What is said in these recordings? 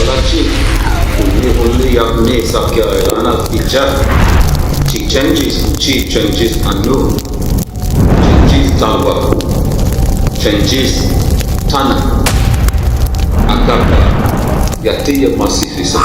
Kalachi, Uli Yapne Sakya Elana Ticha, Chief Changes Anu, Changes Talwa, Changes Tana, Akapa, Yatiya Masifisa.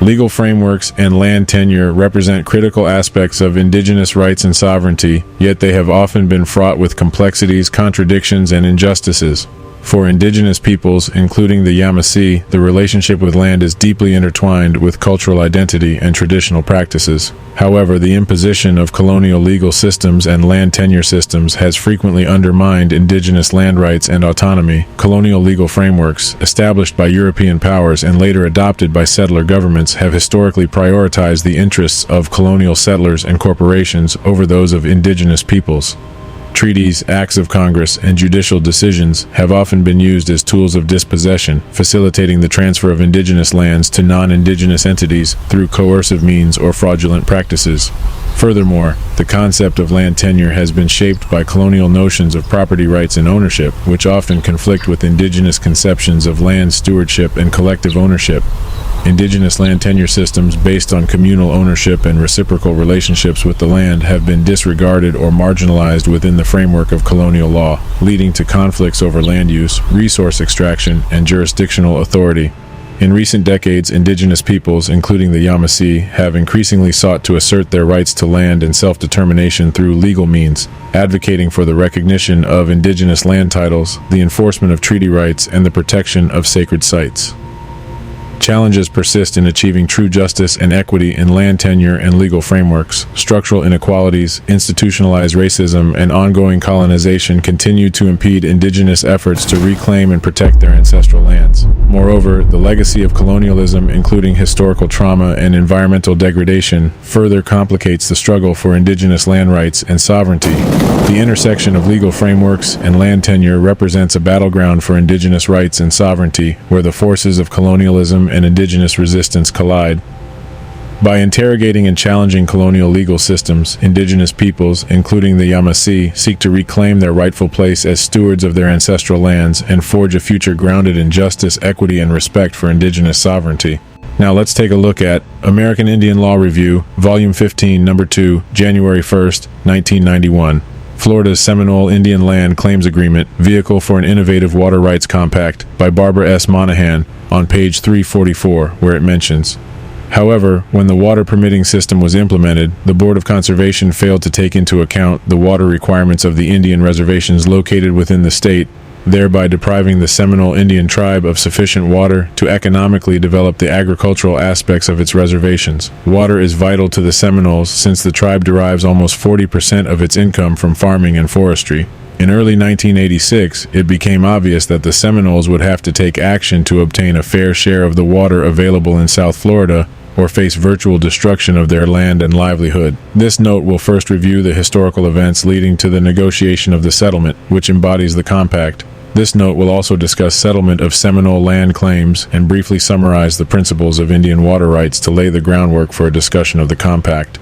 Legal frameworks and land tenure represent critical aspects of indigenous rights and sovereignty, yet they have often been fraught with complexities, contradictions, and injustices. For indigenous peoples, including the Yamasee, the relationship with land is deeply intertwined with cultural identity and traditional practices. However, the imposition of colonial legal systems and land tenure systems has frequently undermined indigenous land rights and autonomy. Colonial legal frameworks, established by European powers and later adopted by settler governments, have historically prioritized the interests of colonial settlers and corporations over those of indigenous peoples. Treaties, acts of Congress, and judicial decisions have often been used as tools of dispossession, facilitating the transfer of indigenous lands to non-indigenous entities through coercive means or fraudulent practices. Furthermore, the concept of land tenure has been shaped by colonial notions of property rights and ownership, which often conflict with indigenous conceptions of land stewardship and collective ownership. Indigenous land tenure systems based on communal ownership and reciprocal relationships with the land have been disregarded or marginalized within the framework of colonial law, leading to conflicts over land use, resource extraction, and jurisdictional authority. In recent decades, indigenous peoples, including the Yamasee, have increasingly sought to assert their rights to land and self-determination through legal means, advocating for the recognition of indigenous land titles, the enforcement of treaty rights, and the protection of sacred sites. Challenges persist in achieving true justice and equity in land tenure and legal frameworks. Structural inequalities, institutionalized racism, and ongoing colonization continue to impede indigenous efforts to reclaim and protect their ancestral lands. Moreover, the legacy of colonialism, including historical trauma and environmental degradation, further complicates the struggle for indigenous land rights and sovereignty. The intersection of legal frameworks and land tenure represents a battleground for indigenous rights and sovereignty, where the forces of colonialism and indigenous resistance collide. By interrogating and challenging colonial legal systems, indigenous peoples, including the Yamasee, seek to reclaim their rightful place as stewards of their ancestral lands and forge a future grounded in justice, equity, and respect for indigenous sovereignty. Now let's take a look at American Indian Law Review, Volume 15, Number 2, January 1st, 1991. Florida's Seminole Indian Land Claims Agreement, Vehicle for an Innovative Water Rights Compact, by Barbara S. Monahan, on page 344, where it mentions, however, when the water permitting system was implemented, the Board of Conservation failed to take into account the water requirements of the Indian reservations located within the state, thereby depriving the Seminole Indian tribe of sufficient water to economically develop the agricultural aspects of its reservations. Water is vital to the Seminoles since the tribe derives almost 40% of its income from farming and forestry. In early 1986, it became obvious that the Seminoles would have to take action to obtain a fair share of the water available in South Florida, or face virtual destruction of their land and livelihood. This note will first review the historical events leading to the negotiation of the settlement, which embodies the compact. This note will also discuss settlement of Seminole land claims and briefly summarize the principles of Indian water rights to lay the groundwork for a discussion of the compact.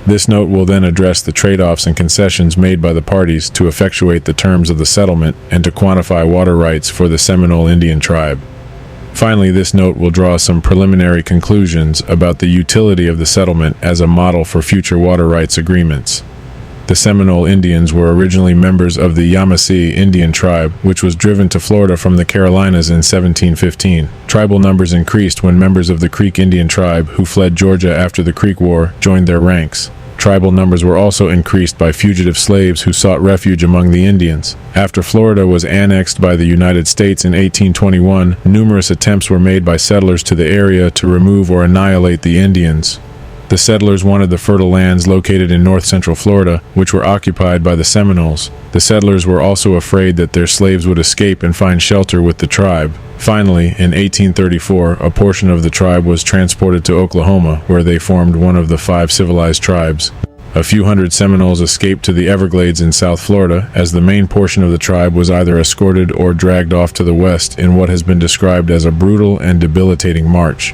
This note will then address the trade-offs and concessions made by the parties to effectuate the terms of the settlement and to quantify water rights for the Seminole Indian tribe. Finally, this note will draw some preliminary conclusions about the utility of the settlement as a model for future water rights agreements. The Seminole Indians were originally members of the Yamasee Indian tribe, which was driven to Florida from the Carolinas in 1715. Tribal numbers increased when members of the Creek Indian tribe, who fled Georgia after the Creek War, joined their ranks. Tribal numbers were also increased by fugitive slaves who sought refuge among the Indians. After Florida was annexed by the United States in 1821, numerous attempts were made by settlers to the area to remove or annihilate the Indians. The settlers wanted the fertile lands located in north-central Florida, which were occupied by the Seminoles. The settlers were also afraid that their slaves would escape and find shelter with the tribe. Finally, in 1834, a portion of the tribe was transported to Oklahoma, where they formed one of the 5 civilized tribes. A few hundred Seminoles escaped to the Everglades in South Florida, as the main portion of the tribe was either escorted or dragged off to the west in what has been described as a brutal and debilitating march.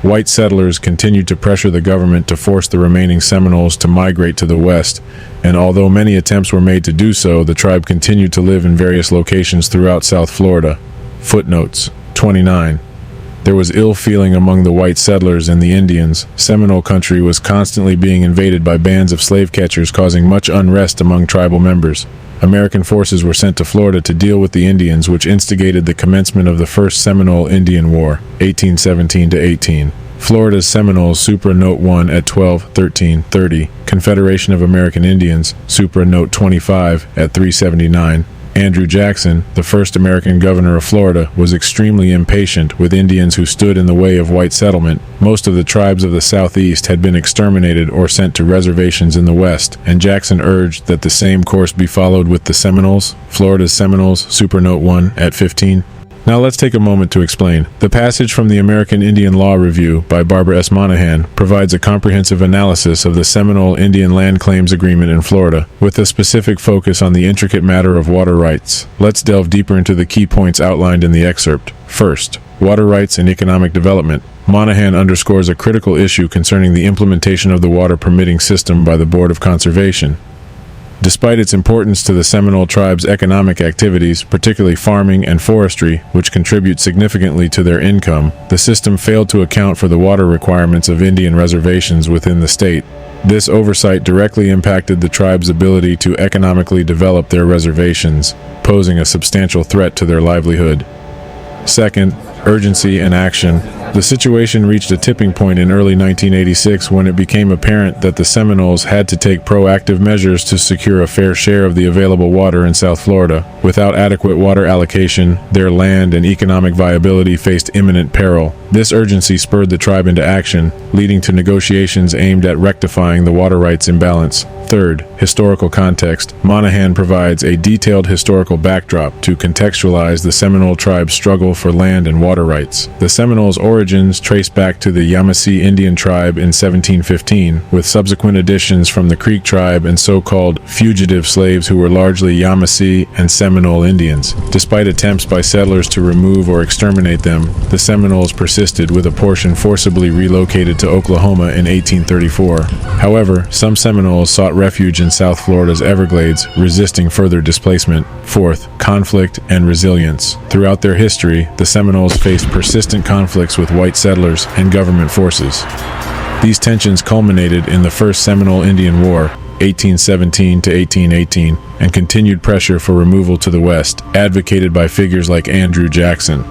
white settlers continued to pressure the government to force the remaining Seminoles to migrate to the west, and although many attempts were made to do so, the tribe continued to live in various locations throughout South Florida. Footnotes 29. There was ill feeling among the white settlers and the Indians. Seminole country was constantly being invaded by bands of slave catchers, causing much unrest among tribal members. American forces were sent to Florida to deal with the Indians, which instigated the commencement of the First Seminole Indian War, 1817-18. Florida's Seminoles, Supra Note 1 at 12-13-30. Confederation of American Indians, Supra Note 25 at 379. Andrew Jackson, the first American governor of Florida, was extremely impatient with Indians who stood in the way of white settlement. Most of the tribes of the Southeast had been exterminated or sent to reservations in the West, and Jackson urged that the same course be followed with the Seminoles. Florida's Seminoles, Supra Note 1 at 15. Now let's take a moment to explain. The passage from the American Indian Law Review by Barbara S. Monahan provides a comprehensive analysis of the Seminole Indian Land Claims Agreement in Florida, with a specific focus on the intricate matter of water rights. Let's delve deeper into the key points outlined in the excerpt. First, water rights and economic development. Monahan underscores a critical issue concerning the implementation of the water permitting system by the Board of Conservation. Despite its importance to the Seminole tribe's economic activities, particularly farming and forestry, which contribute significantly to their income, the system failed to account for the water requirements of Indian reservations within the state. This oversight directly impacted the tribe's ability to economically develop their reservations, posing a substantial threat to their livelihood. Second, urgency and action. The situation reached a tipping point in early 1986 when it became apparent that the Seminoles had to take proactive measures to secure a fair share of the available water in South Florida. Without adequate water allocation, their land and economic viability faced imminent peril. This urgency spurred the tribe into action, leading to negotiations aimed at rectifying the water rights imbalance. Third, historical context. Monahan provides a detailed historical backdrop to contextualize the Seminole tribe's struggle for land and water rights. The Seminoles' origins trace back to the Yamasee Indian tribe in 1715, with subsequent additions from the Creek tribe and so-called fugitive slaves who were largely Yamasee and Seminole Indians. Despite attempts by settlers to remove or exterminate them, the Seminoles persisted, with a portion forcibly relocated to Oklahoma in 1834. However, some Seminoles sought refuge in South Florida's Everglades, resisting further displacement. Fourth, conflict and resilience. Throughout their history, the Seminoles faced persistent conflicts with white settlers and government forces. These tensions culminated in the First Seminole Indian War, 1817 to 1818, and continued pressure for removal to the west, advocated by figures like Andrew Jackson.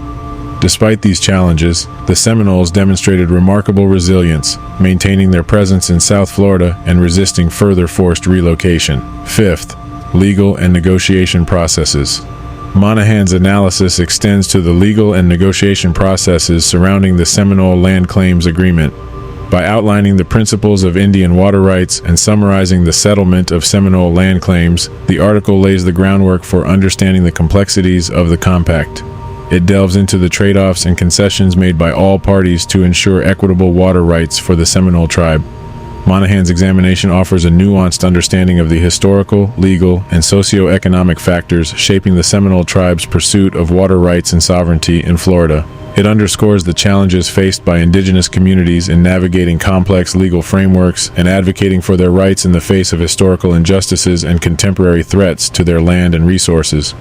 Despite these challenges, the Seminoles demonstrated remarkable resilience, maintaining their presence in South Florida and resisting further forced relocation. Fifth, legal and negotiation processes. Monahan's analysis extends to the legal and negotiation processes surrounding the Seminole Land Claims Agreement. By outlining the principles of Indian water rights and summarizing the settlement of Seminole land claims, the article lays the groundwork for understanding the complexities of the compact. It delves into the trade-offs and concessions made by all parties to ensure equitable water rights for the Seminole tribe. Monahan's examination offers a nuanced understanding of the historical, legal, and socio-economic factors shaping the Seminole tribe's pursuit of water rights and sovereignty in Florida. It underscores the challenges faced by indigenous communities in navigating complex legal frameworks and advocating for their rights in the face of historical injustices and contemporary threats to their land and resources.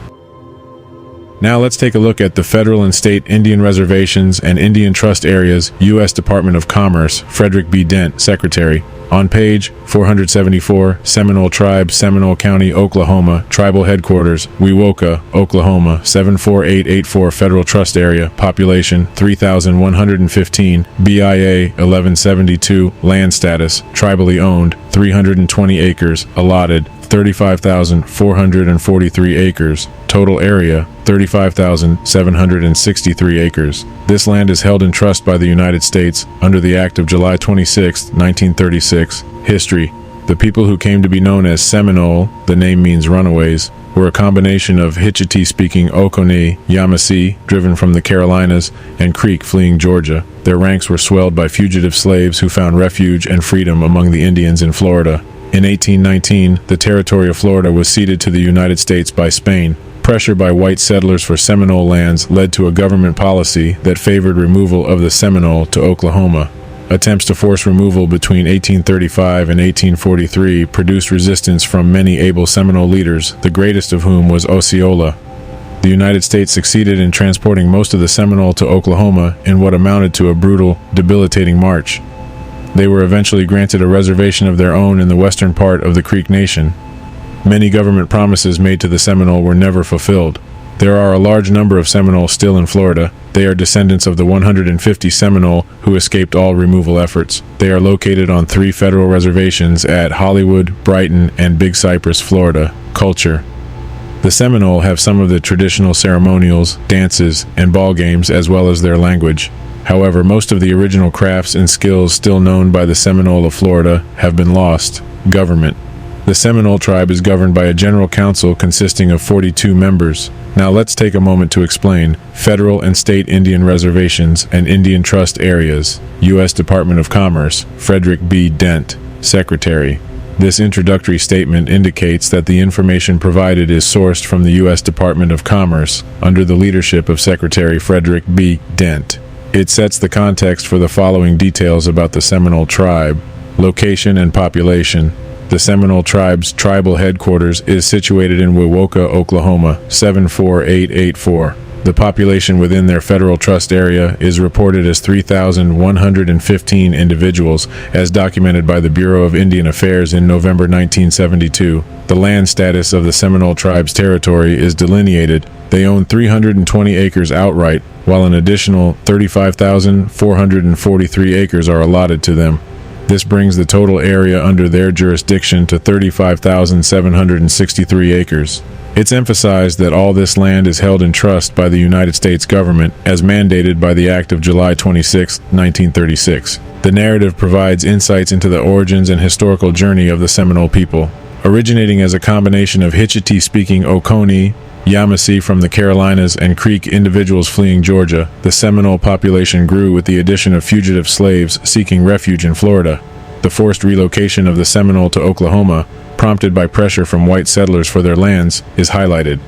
Now let's take a look at the federal and state Indian reservations and Indian trust areas. U.S. Department of Commerce, Frederick B. Dent, Secretary. On page 474, Seminole Tribe, Seminole County, Oklahoma, Tribal Headquarters, Wewoka, Oklahoma, 74884 Federal Trust Area, Population 3,115, BIA 1172, Land Status, Tribally Owned, 320 acres, Allotted, 35,443 acres. Total area, 35,763 acres. This land is held in trust by the United States under the Act of July 26, 1936. History. The people who came to be known as Seminole, the name means runaways, were a combination of Hitchiti-speaking Oconee, Yamasee, driven from the Carolinas, and Creek fleeing Georgia. Their ranks were swelled by fugitive slaves who found refuge and freedom among the Indians in Florida. In 1819, the territory of Florida was ceded to the United States by Spain. Pressure by white settlers for Seminole lands led to a government policy that favored removal of the Seminole to Oklahoma. Attempts to force removal between 1835 and 1843 produced resistance from many able Seminole leaders, the greatest of whom was Osceola. The United States succeeded in transporting most of the Seminole to Oklahoma in what amounted to a brutal, debilitating march. They were eventually granted a reservation of their own in the western part of the Creek Nation. Many government promises made to the Seminole were never fulfilled. There are a large number of Seminole still in Florida. They are descendants of the 150 Seminole who escaped all removal efforts. They are located on 3 federal reservations at Hollywood, Brighton, and Big Cypress, Florida. Culture. The Seminole have some of the traditional ceremonials, dances, and ball games as well as their language. However, most of the original crafts and skills still known by the Seminole of Florida have been lost. Government. The Seminole tribe is governed by a general council consisting of 42 members. Now let's take a moment to explain federal and state Indian reservations and Indian trust areas. U.S. Department of Commerce, Frederick B. Dent, Secretary. This introductory statement indicates that the information provided is sourced from the U.S. Department of Commerce under the leadership of Secretary Frederick B. Dent. It sets the context for the following details about the Seminole tribe. Location and population. The Seminole tribe's tribal headquarters is situated in Wewoka, Oklahoma, 74884. The population within their federal trust area is reported as 3,115 individuals, as documented by the Bureau of Indian Affairs in November 1972. The land status of the Seminole tribe's territory is delineated. They own 320 acres outright, while an additional 35,443 acres are allotted to them. This brings the total area under their jurisdiction to 35,763 acres. It's emphasized that all this land is held in trust by the United States government, as mandated by the Act of July 26, 1936. The narrative provides insights into the origins and historical journey of the Seminole people. Originating as a combination of Hitchiti-speaking Oconee, Yamasee from the Carolinas, and Creek individuals fleeing Georgia, the Seminole population grew with the addition of fugitive slaves seeking refuge in Florida. The forced relocation of the Seminole to Oklahoma, prompted by pressure from white settlers for their lands, is highlighted.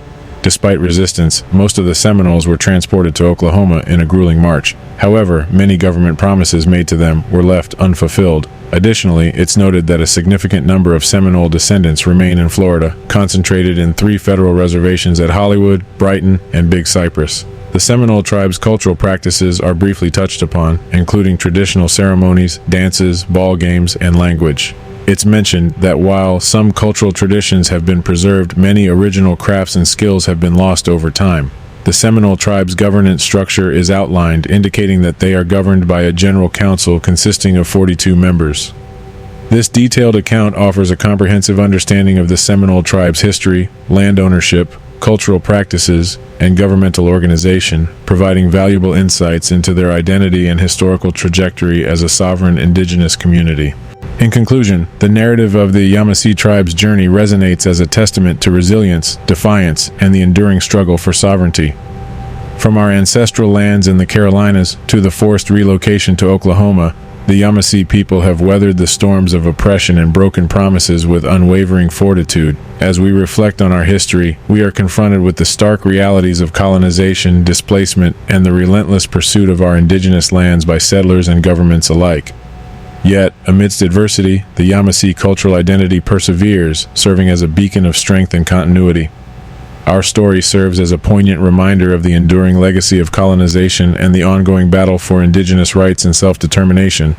Despite resistance, most of the Seminoles were transported to Oklahoma in a grueling march. However, many government promises made to them were left unfulfilled. Additionally, it's noted that a significant number of Seminole descendants remain in Florida, concentrated in 3 federal reservations at Hollywood, Brighton, and Big Cypress. The Seminole tribe's cultural practices are briefly touched upon, including traditional ceremonies, dances, ball games, and language. It's mentioned that while some cultural traditions have been preserved, many original crafts and skills have been lost over time. The Seminole tribe's governance structure is outlined, indicating that they are governed by a general council consisting of 42 members. This detailed account offers a comprehensive understanding of the Seminole tribe's history, land ownership, cultural practices, and governmental organization, providing valuable insights into their identity and historical trajectory as a sovereign indigenous community. In conclusion, the narrative of the Yamasee tribe's journey resonates as a testament to resilience, defiance, and the enduring struggle for sovereignty. From our ancestral lands in the Carolinas to the forced relocation to Oklahoma, the Yamasee people have weathered the storms of oppression and broken promises with unwavering fortitude. As we reflect on our history, we are confronted with the stark realities of colonization, displacement, and the relentless pursuit of our indigenous lands by settlers and governments alike. Yet, amidst adversity, the Yamasee cultural identity perseveres, serving as a beacon of strength and continuity. Our story serves as a poignant reminder of the enduring legacy of colonization and the ongoing battle for indigenous rights and self-determination.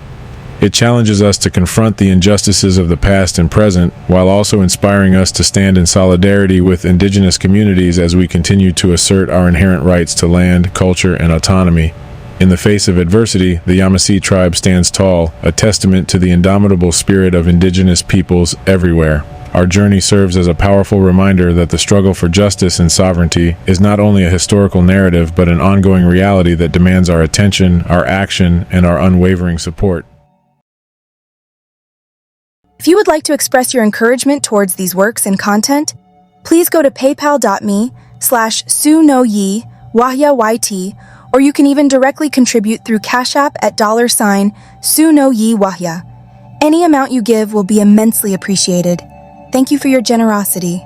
It challenges us to confront the injustices of the past and present, while also inspiring us to stand in solidarity with indigenous communities as we continue to assert our inherent rights to land, culture, and autonomy. In the face of adversity, the Yamasee tribe stands tall, a testament to the indomitable spirit of indigenous peoples everywhere. Our journey serves as a powerful reminder that the struggle for justice and sovereignty is not only a historical narrative but an ongoing reality that demands our attention, our action, and our unwavering support. If you would like to express your encouragement towards these works and content, please go to paypal.me/SvnoyiWahya, or you can even directly contribute through Cashapp at $SvnoyiWahya. Any amount you give will be immensely appreciated. Thank you for your generosity.